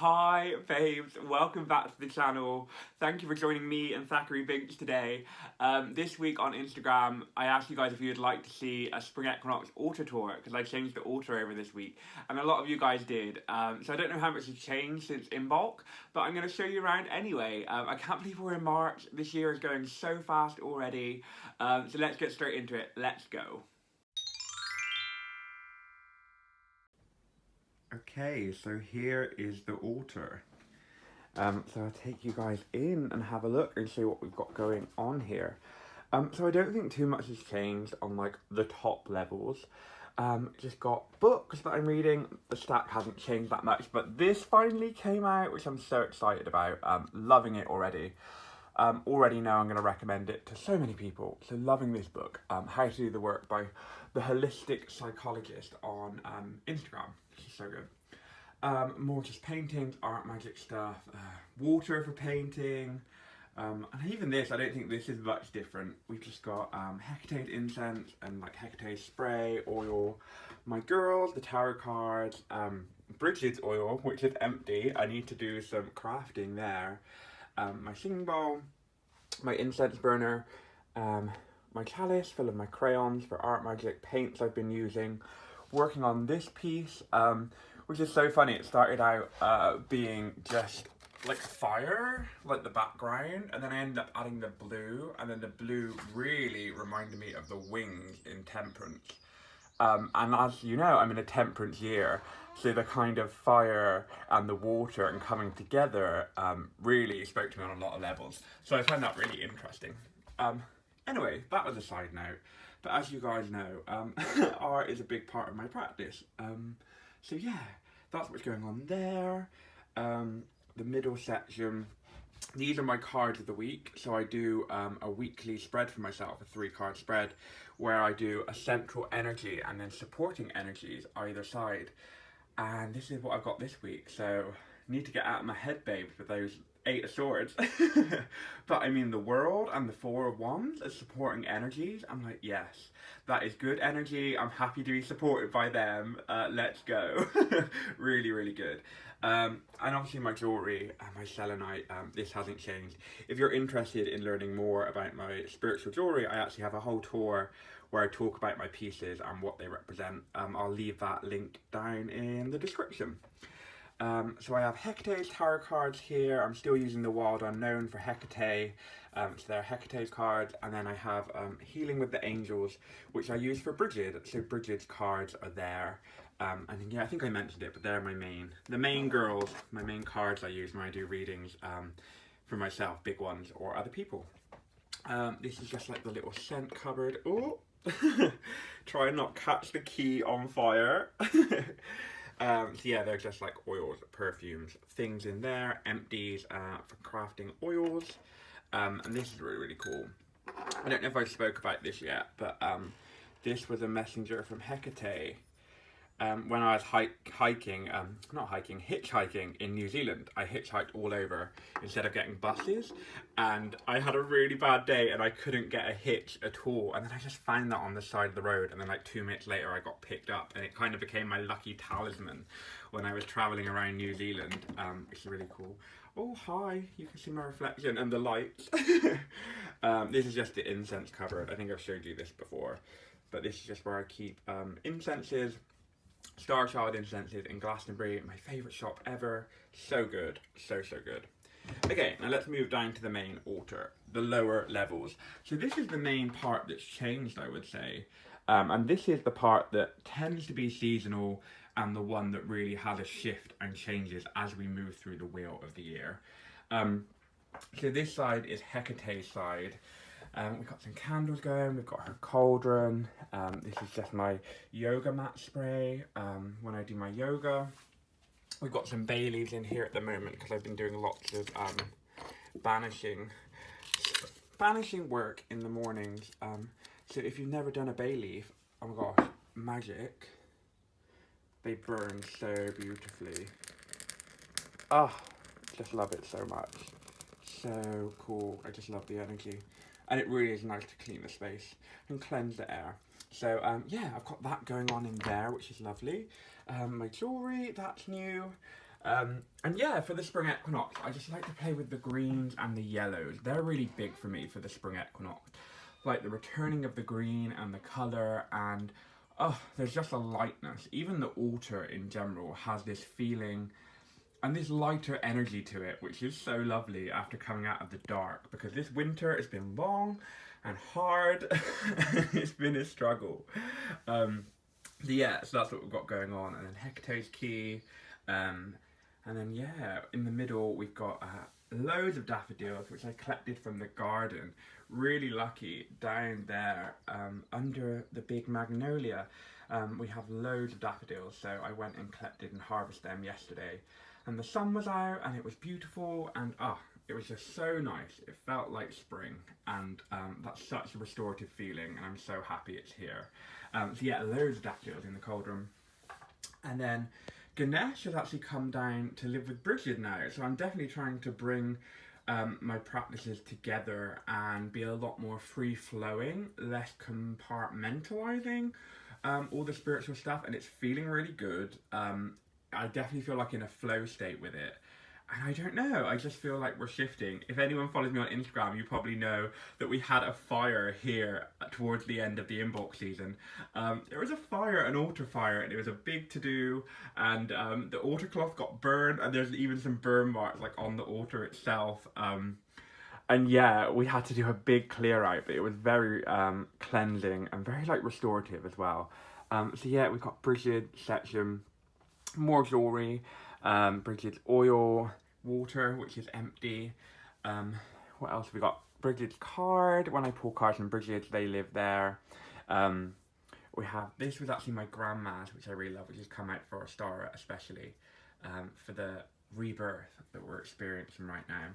Hi babes, welcome back to the channel. Thank you for joining me and Thackeray Binks today. This week on Instagram, I asked you guys if you'd like to see a Spring Equinox altar tour because I changed the altar over this week and a lot of you guys did. So I don't know how much has changed since in bulk, but I'm going to show you around anyway. I can't believe we're in March. This year is going so fast already. So let's get straight into it. Let's go. Okay, so here is the altar. So I'll take you guys in and have a look and show you what we've got going on here. So I don't think too much has changed on like the top levels. Just got books that I'm reading. The stack hasn't changed that much, but this finally came out, which I'm so excited about. Loving it already. Already know I'm going to recommend it to so many people. So loving this book, How to Do the Work by the Holistic Psychologist on Instagram. It's so good. More just paintings, art magic stuff, water for painting, and even this, I don't think this is much different. We've just got Hecate incense and like Hecate spray, oil, my girls, the tarot cards, Bridget's oil, which is empty. I need to do some crafting there. My singing bowl, my incense burner, my chalice full of my crayons for art magic, paints I've been using, working on this piece, which is so funny. It started out being just like fire, like the background, and then I ended up adding the blue, and then the blue really reminded me of the wings in Temperance. And as you know, I'm in a temperance year, so the kind of fire and the water and coming together really spoke to me on a lot of levels. So I found that really interesting. Anyway, that was a side note. But as you guys know, art is a big part of my practice. So yeah, that's what's going on there. The middle section. These are my cards of the week. So I do a weekly spread for myself, a 3-card spread, where I do a central energy and then supporting energies either side. And this is what I've got this week. So I need to get out of my head, babes, with those 8 of Swords. But I mean, the world and the 4 of Wands as supporting energies. I'm like, yes, that is good energy. I'm happy to be supported by them. Let's go. Really, really good. And obviously my jewellery and my selenite, this hasn't changed. If you're interested in learning more about my spiritual jewellery, I actually have a whole tour where I talk about my pieces and what they represent. I'll leave that link down in the description. So I have Hecate's tarot cards here. I'm still using the Wild Unknown for Hecate. So they're Hecate's cards. And then I have Healing with the Angels, which I use for Bridget. So Bridget's cards are there. And yeah, I think I mentioned it, but they're my main girls, my main cards I use when I do readings for myself, big ones, or other people. This is just like the little scent cupboard. Oh, try and not catch the key on fire. So yeah, they're just like oils, perfumes, things in there, empties for crafting oils. And this is really, really cool. I don't know if I spoke about this yet, but this was a messenger from Hecate. When I was hitchhiking in New Zealand. I hitchhiked all over instead of getting buses, and I had a really bad day and I couldn't get a hitch at all, and then I just found that on the side of the road, and then like 2 minutes later I got picked up, and it kind of became my lucky talisman when I was travelling around New Zealand. It's really cool. Oh hi, you can see my reflection and the lights. This is just the incense cupboard. I think I've showed you this before, but this is just where I keep incenses, Star Child incenses in Glastonbury, my favourite shop ever. So good, so good. Okay, now let's move down to the main altar, the lower levels. So this is the main part that's changed, I would say. And this is the part that tends to be seasonal and the one that really has a shift and changes as we move through the wheel of the year. So this side is Hecate's side. We've got some candles going, we've got her cauldron, this is just my yoga mat spray when I do my yoga. We've got some bay leaves in here at the moment because I've been doing lots of banishing work in the mornings. So if you've never done a bay leaf, oh my gosh, magic. They burn so beautifully. Oh, just love it so much. So cool, I just love the energy. And it really is nice to clean the space and cleanse the air. So yeah, I've got that going on in there, which is lovely. My jewellery, that's new. And yeah, for the Spring Equinox, I just like to play with the greens and the yellows. They're really big for me for the Spring Equinox. Like the returning of the green and the colour, and oh, there's just a lightness. Even the altar in general has this feeling and this lighter energy to it, which is so lovely after coming out of the dark, because this winter has been long and hard. It's been a struggle. Yeah, so that's what we've got going on. And then Hecato's Key. And then, yeah, in the middle, we've got loads of daffodils, which I collected from the garden. Really lucky down there under the big magnolia. We have loads of daffodils, so I went and collected and harvested them yesterday. And the sun was out, and it was beautiful, and it was just so nice. It felt like spring, and that's such a restorative feeling, and I'm so happy it's here. So yeah, loads of daffodils in the cauldron. And then Ganesh has actually come down to live with Bridget now, so I'm definitely trying to bring my practices together and be a lot more free-flowing, less compartmentalizing all the spiritual stuff, and it's feeling really good. I definitely feel like in a flow state with it. And I don't know, I just feel like we're shifting. If anyone follows me on Instagram, you probably know that we had a fire here towards the end of the inbox season. There was a fire, an altar fire, and it was a big to-do, and the altar cloth got burned, and there's even some burn marks like on the altar itself. And yeah, we had to do a big clear out, but it was very cleansing and very like restorative as well. So yeah, we got Bridget section, more jewelry, Bridget's oil, water, which is empty. What else have we got? Bridget's card. When I pull cards from Bridget's, they live there. We have, this was actually my grandma's, which I really love, which has come out for Ostara especially, for the rebirth that we're experiencing right now.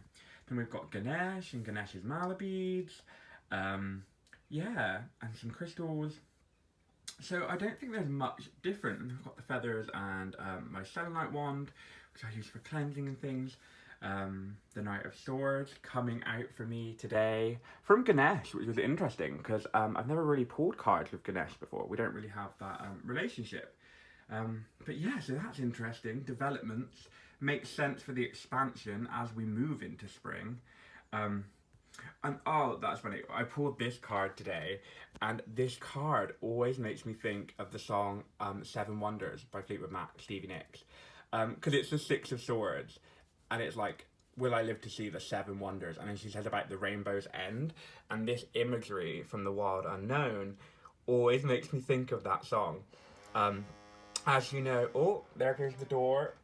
Then we've got Ganesh and Ganesh's mala beads. Yeah, and some crystals. So I don't think there's much different. I've got the feathers and my selenite wand, which I use for cleansing and things. The Knight of Swords coming out for me today from Ganesh, which was interesting because I've never really pulled cards with Ganesh before. We don't really have that relationship. But yeah, so that's interesting. Developments make sense for the expansion as we move into spring. And oh, that's funny. I pulled this card today, and this card always makes me think of the song Seven Wonders by Fleetwood Mac, Stevie Nicks. Because it's the Six of Swords, and it's like, will I live to see the seven wonders? And then she says about the rainbow's end, and this imagery from the wild unknown always makes me think of that song. As you know, oh, there goes the door.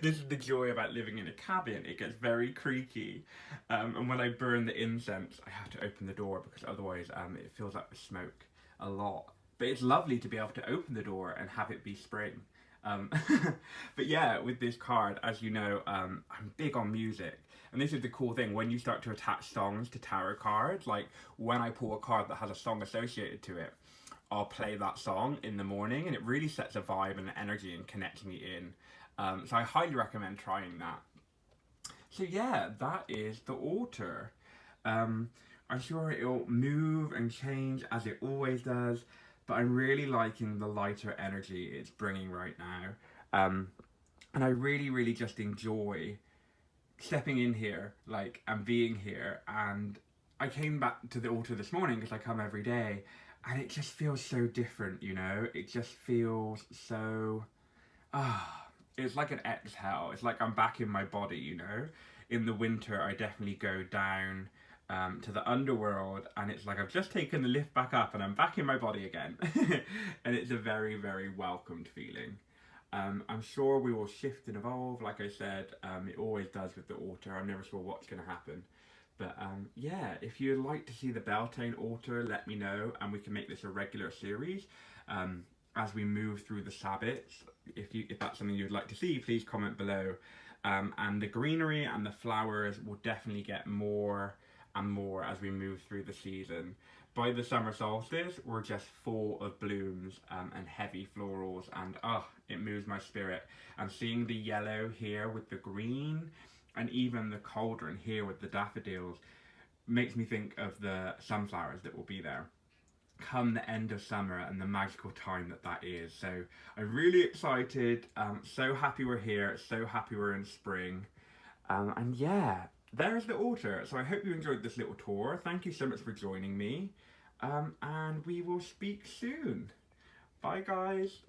This is the joy about living in a cabin. It gets very creaky, and when I burn the incense I have to open the door because otherwise it feels like the smoke a lot. But it's lovely to be able to open the door and have it be spring. But yeah, with this card, as you know, I'm big on music, and this is the cool thing when you start to attach songs to tarot cards. Like when I pull a card that has a song associated to it, I'll play that song in the morning, and it really sets a vibe and an energy and connects me in. So I highly recommend trying that. So yeah, that is the altar. I'm sure it'll move and change as it always does, but I'm really liking the lighter energy it's bringing right now. And I really just enjoy stepping in here, like, and being here. And I came back to the altar this morning because I come every day, and it just feels so different, you know? It just feels so... it's like an exhale. It's like I'm back in my body, you know? In the winter, I definitely go down to the underworld, and it's like I've just taken the lift back up and I'm back in my body again. And it's a very welcomed feeling. I'm sure we will shift and evolve, like I said. It always does with the altar. I'm never sure what's going to happen. But yeah, if you'd like to see the Beltane altar, let me know, and we can make this a regular series as we move through the Sabbats. If that's something you'd like to see, please comment below. And the greenery and the flowers will definitely get more and more as we move through the season. By the summer solstice, we're just full of blooms and heavy florals, and it moves my spirit. And seeing the yellow here with the green, and even the cauldron here with the daffodils, makes me think of the sunflowers that will be there. come the end of summer and the magical time that is. So I'm really excited, so happy we're here, so happy we're in spring. And yeah, there's the altar. So I hope you enjoyed this little tour. Thank you so much for joining me. And we will speak soon. Bye guys.